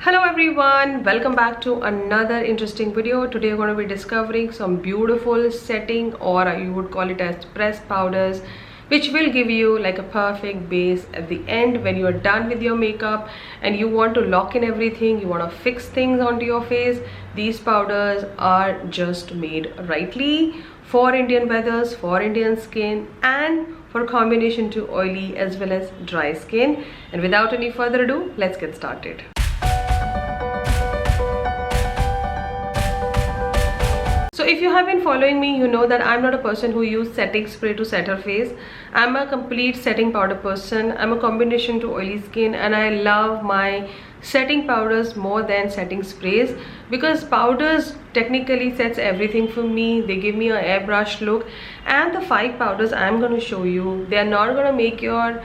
Hello everyone, welcome back to another interesting video. Today we're going to be discovering some beautiful setting, or you would call it as pressed powders, which will give you like a perfect base at the end when you are done with your makeup and you want to lock in everything, you want to fix things onto your face. These powders are just made rightly for Indian weathers, for Indian skin, and for combination to oily as well as dry skin. And without any further ado, let's get started. So if you have been following me, you know that I'm not a person who uses setting spray to set her face. I'm a complete setting powder person. I'm a combination to oily skin, and I love my setting powders more than setting sprays because powders technically sets everything for me. They give me an airbrush look, and the 5 powders I'm going to show you, they are not going to make your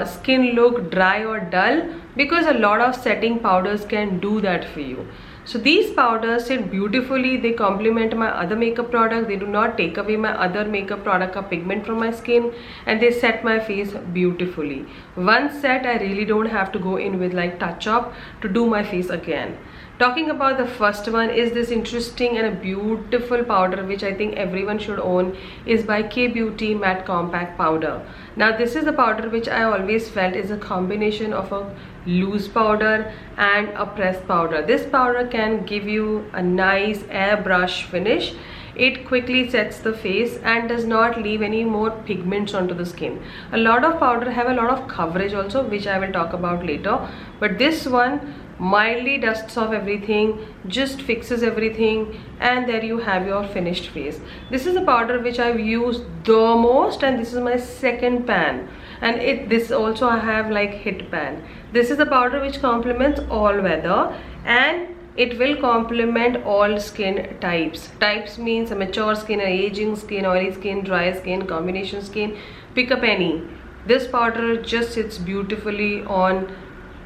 skin look dry or dull, because a lot of setting powders can do that for you. So these powders sit beautifully. They complement my other makeup product. They do not take away my other makeup product or pigment from my skin, and they set my face beautifully. Once set, I really don't have to go in with like touch up to do my face again. Talking about the first one is this interesting and a beautiful powder which I think everyone should own, is by K Beauty Matte Compact Powder. Now this is a powder which I always felt is a combination of a loose powder and a pressed powder. This powder can give you a nice airbrush finish. It quickly sets the face and does not leave any more pigments onto the skin. A lot of powder have a lot of coverage also, which I will talk about later, but this one mildly dusts off everything, just fixes everything, and there you have your finished face. This is a powder which I've used the most, and this is my second pan, and this also I have like hit pan. This is a powder which complements all weather, and it will complement all skin types. Types means a mature skin, an aging skin, oily skin, dry skin, combination skin. Pick up any. This powder just sits beautifully on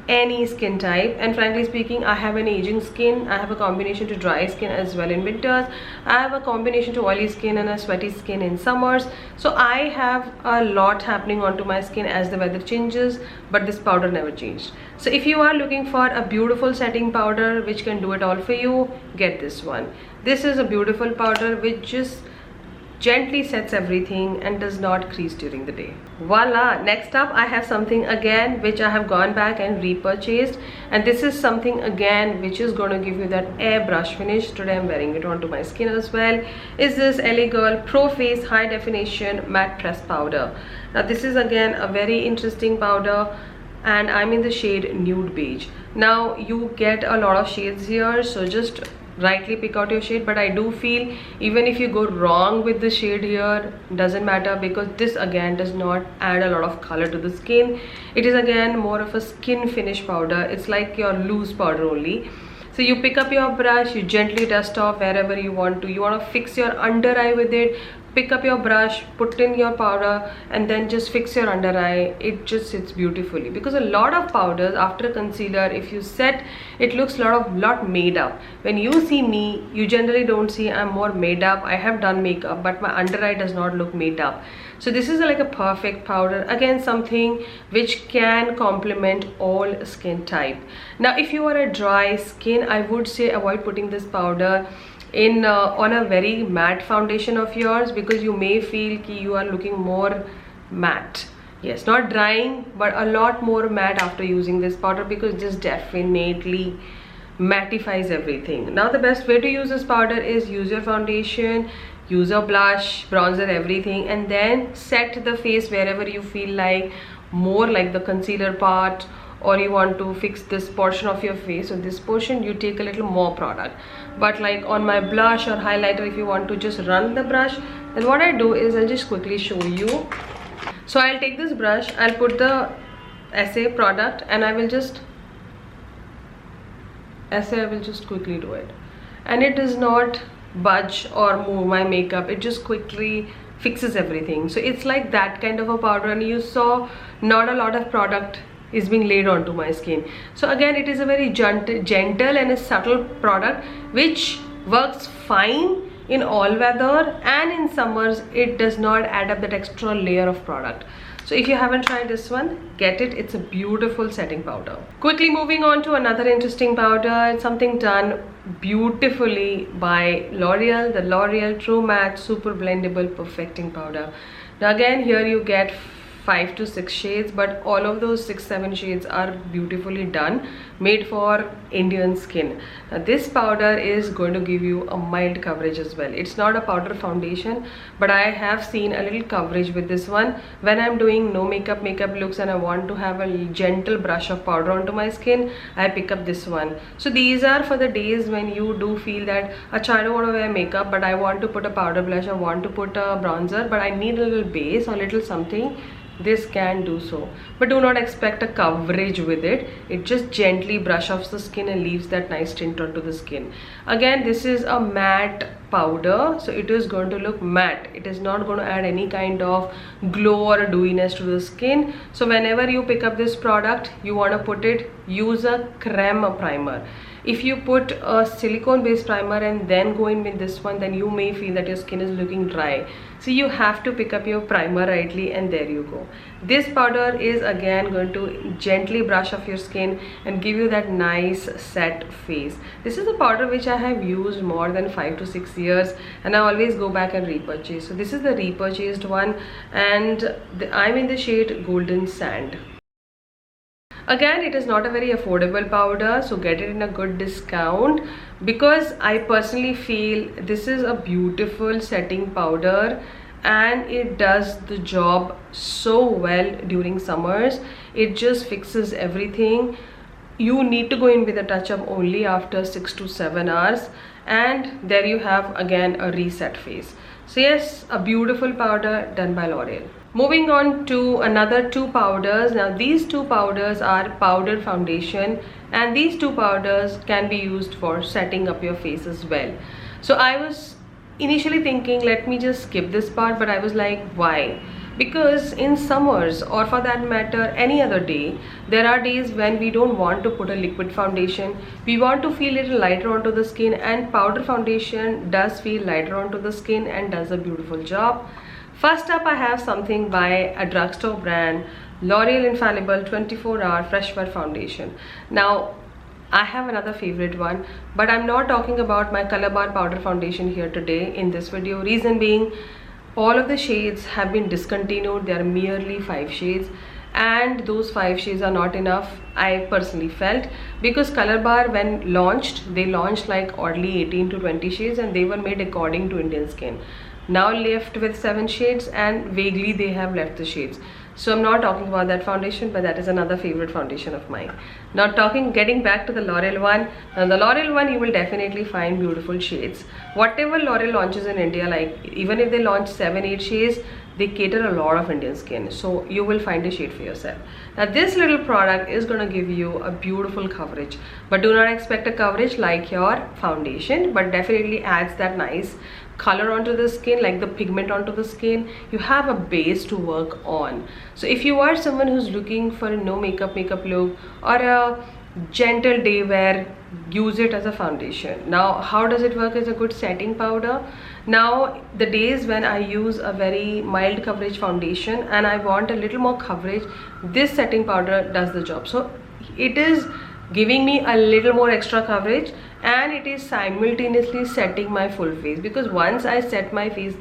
any skin type, and frankly speaking, I have an aging skin. I have a combination to dry skin as well in winters. I have a combination to oily skin and a sweaty skin in summers. So I have a lot happening onto my skin as the weather changes, but this powder never changed. So if you are looking for a beautiful setting powder which can do it all for you, get this one. This is a beautiful powder which just gently sets everything and does not crease during the day. Voila! Next up, I have something again which I have gone back and repurchased, and this is something again which is going to give you that airbrush finish. Today I'm wearing it onto my skin as well. Is this LA Girl Pro Face High Definition Matte Press Powder. Now this is again a very interesting powder, and I'm in the shade Nude Beige. Now you get a lot of shades here, so just rightly pick out your shade, but I do feel even if you go wrong with the shade here, doesn't matter, because this again does not add a lot of color to the skin. It is again more of a skin finish powder. It's like your loose powder only. So you pick up your brush, you gently dust off wherever you want to. You want to fix your under eye with it. Pick up your brush, put in your powder, and then just fix your under eye. It just sits beautifully, because a lot of powders after concealer, if you set, it looks lot made up. When you see me, you generally don't see I'm more made up. I have done makeup, but my under eye does not look made up. So this is like a perfect powder, again something which can complement all skin type. Now if you are a dry skin, I would say avoid putting this powder in on a very matte foundation of yours, because you may feel ki you are looking more matte. Yes, not drying, but a lot more matte after using this powder, because this definitely mattifies everything. Now the best way to use this powder is use your foundation, use your blush, bronzer, everything, and then set the face wherever you feel like, more like the concealer part, or you want to fix this portion of your face. So this portion you take a little more product, but like on my blush or highlighter, if you want to just run the brush, then what I do is I'll just quickly show you. So I'll take this brush, I'll put the M.A.C product, and I will just quickly do it, and it does not budge or move my makeup. It just quickly fixes everything. So it's like that kind of a powder, and you saw not a lot of product is being laid onto my skin. So again, it is a very gentle and a subtle product which works fine in all weather, and in summers it does not add up that extra layer of product. So if you haven't tried this one, get it. It's a beautiful setting powder. Quickly moving on to another interesting powder. It's something done beautifully by L'Oreal, the L'Oreal True Matte Super Blendable Perfecting Powder. Now again, here you get 5 to 6 shades, but all of those 6-7 shades are beautifully done, made for Indian skin. Now this powder is going to give you a mild coverage as well. It's not a powder foundation, but I have seen a little coverage with this one. When I'm doing no makeup looks and I want to have a gentle brush of powder onto my skin, I pick up this one. So these are for the days when you do feel that I don't want to wear makeup, but I want to put a powder blush, I want to put a bronzer, but I need a little base or a little something. This can do so, but do not expect a coverage with it. It just gently brush off the skin and leaves that nice tint onto the skin. Again, this is a matte powder, so it is going to look matte. It is not going to add any kind of glow or dewiness to the skin. So whenever you pick up this product, you want to use a creme primer. If you put a silicone based primer and then go in with this one, then you may feel that your skin is looking dry. So you have to pick up your primer rightly, and there you go. This powder is again going to gently brush off your skin and give you that nice set face. This is a powder which I have used more than 5 to 6 years, and I always go back and repurchase. So this is the repurchased one, and I'm in the shade Golden Sand. Again, it is not a very affordable powder, so get it in a good discount, because I personally feel this is a beautiful setting powder and it does the job so well during summers. It just fixes everything. You need to go in with a touch-up only after 6 to 7 hours, and there you have again a reset face. So yes, a beautiful powder done by L'Oreal. Moving on to another 2 powders. Now these 2 powders are powder foundation, and these 2 powders can be used for setting up your face as well. So I was initially thinking, let me just skip this part, but I was like, why? Because in summers, or for that matter any other day, there are days when we don't want to put a liquid foundation. We want to feel a little lighter onto the skin, and powder foundation does feel lighter onto the skin and does a beautiful job. First up, I have something by a drugstore brand, L'Oreal Infallible 24-Hour Fresh Wear Foundation. Now, I have another favorite one, but I'm not talking about my Color Bar Powder Foundation here today in this video. Reason being, all of the shades have been discontinued. There are merely 5 shades, and those 5 shades are not enough, I personally felt, because Color Bar, when launched, they launched like oddly 18 to 20 shades, and they were made according to Indian skin. Now left with 7 shades, and vaguely they have left the shades. So I'm not talking about that foundation, but that is another favorite foundation of mine. Now getting back to the L'Oreal one. Now the L'Oreal one, you will definitely find beautiful shades. Whatever L'Oreal launches in India, like even if they launch 7-8 shades, they cater a lot of Indian skin, so you will find a shade for yourself. Now this little product is going to give you a beautiful coverage, but do not expect a coverage like your foundation, but definitely adds that nice color onto the skin, like the pigment onto the skin. You have a base to work on. So if you are someone who's looking for a no makeup look or a gentle day wear, use it as a foundation. Now how does it work as a good setting powder? Now the days when I use a very mild coverage foundation and I want a little more coverage, this setting powder does the job. So it is giving me a little more extra coverage, and it is simultaneously setting my full face, because once I set my face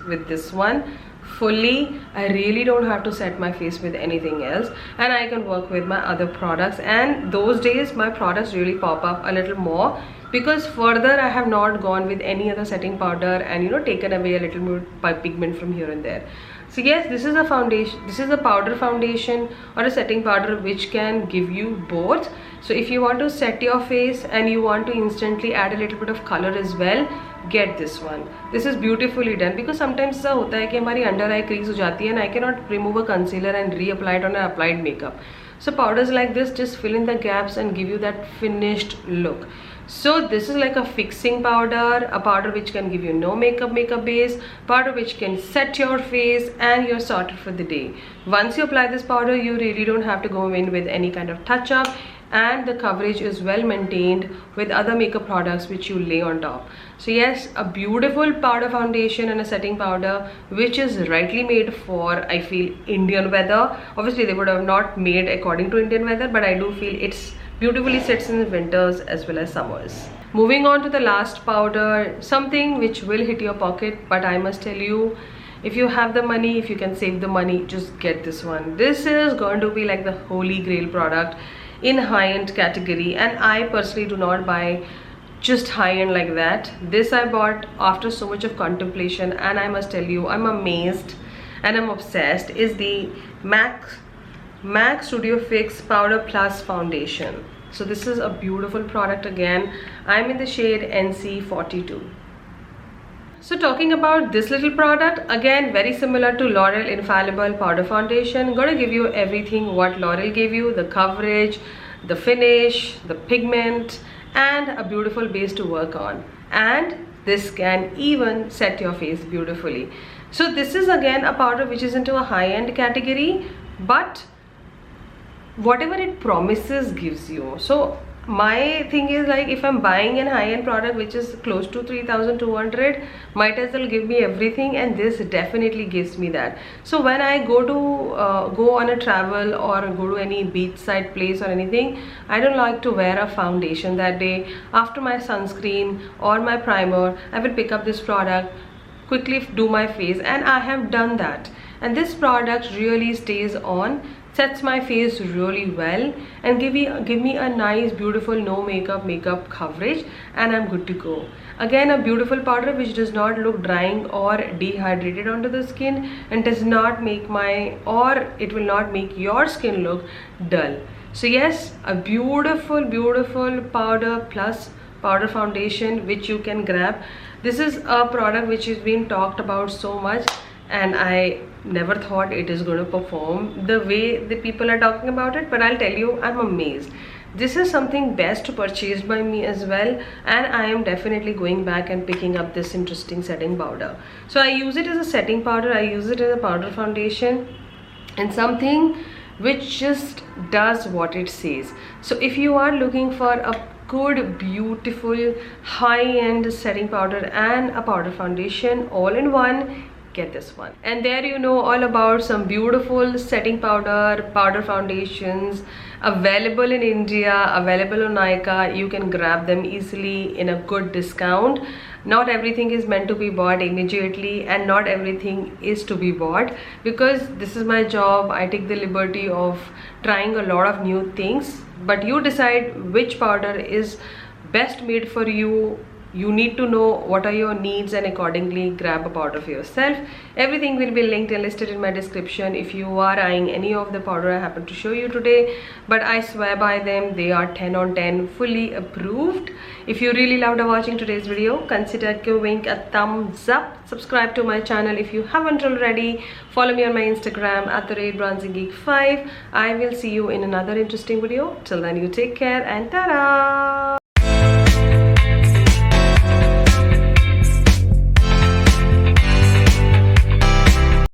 with this one fully, I really don't have to set my face with anything else, and I can work with my other products. And those days my products really pop up a little more, because further I have not gone with any other setting powder and taken away a little more pigment from here and there. So yes, this is a foundation, this is a powder foundation or a setting powder which can give you both. So if you want to set your face and you want to instantly add a little bit of color as well, get this one. This is beautifully done, because sometimes ऐसा होता है कि हमारी under eye crease हो जाती है and I cannot remove a concealer and reapply it on an applied makeup. So powders like this just fill in the gaps and give you that finished look. So this is like a fixing powder, a powder which can give you no makeup base, powder which can set your face, and you're sorted for the day. Once you apply this powder, you really don't have to go in with any kind of touch up. and the coverage is well maintained with other makeup products which you lay on top. So yes, a beautiful powder foundation and a setting powder which is rightly made for, I feel, Indian weather. Obviously they would have not made according to Indian weather, but I do feel it's beautifully sits in the winters as well as summers. Moving on to the last powder, something which will hit your pocket, but I must tell you, if you have the money, if you can save the money, just get this one. This is going to be like the holy grail product in high-end category, and I personally do not buy just high-end like that. This I bought after so much of contemplation, and I must tell you, I'm amazed and I'm obsessed, is the M.A.C Studio Fix Powder Plus Foundation. So this is a beautiful product. Again, I'm in the shade NC42. So talking about this little product, again very similar to L'Oreal Infallible Powder Foundation. Gonna give you everything what L'Oreal gave you: the coverage, the finish, the pigment, and a beautiful base to work on. And this can even set your face beautifully. So this is again a powder which is into a high-end category, but whatever it promises gives you. So my thing is, like, if I'm buying an high-end product which is close to 3,200, might as well give me everything, and this definitely gives me that. So when I go on a travel or go to any beachside place or anything, I don't like to wear a foundation that day. After my sunscreen or my primer, I will pick up this product, quickly do my face, and I have done that. And this product really stays on, sets my face really well, and give me a nice beautiful no makeup coverage, and I'm good to go. Again, a beautiful powder which does not look drying or dehydrated onto the skin, and does not make it will not make your skin look dull. So yes, a beautiful powder plus powder foundation which you can grab. This is a product which has been talked about so much, and I never thought it is going to perform the way the people are talking about it, but I'll tell you, I'm amazed. This is something best purchased by me as well, and I am definitely going back and picking up this interesting setting powder. So I use it as a setting powder, I use it as a powder foundation, and something which just does what it says. So if you are looking for a good, beautiful, high-end setting powder and a powder foundation all in one, get this one. And there you know all about some beautiful setting powder foundations available in India, available on Nykaa. You can grab them easily in a good discount. Not everything is meant to be bought immediately, and not everything is to be bought, because this is my job. I take the liberty of trying a lot of new things, but you decide which powder is best made for you. You need to know what are your needs, and accordingly grab a powder for yourself. Everything will be linked and listed in my description if you are eyeing any of the powder I happen to show you today. But I swear by them, they are 10 on 10, fully approved. If you really loved watching today's video, consider giving a thumbs up. Subscribe to my channel if you haven't already. Follow me on my Instagram at @bronzinggeek5. I will see you in another interesting video. Till then, you take care, and ta-da!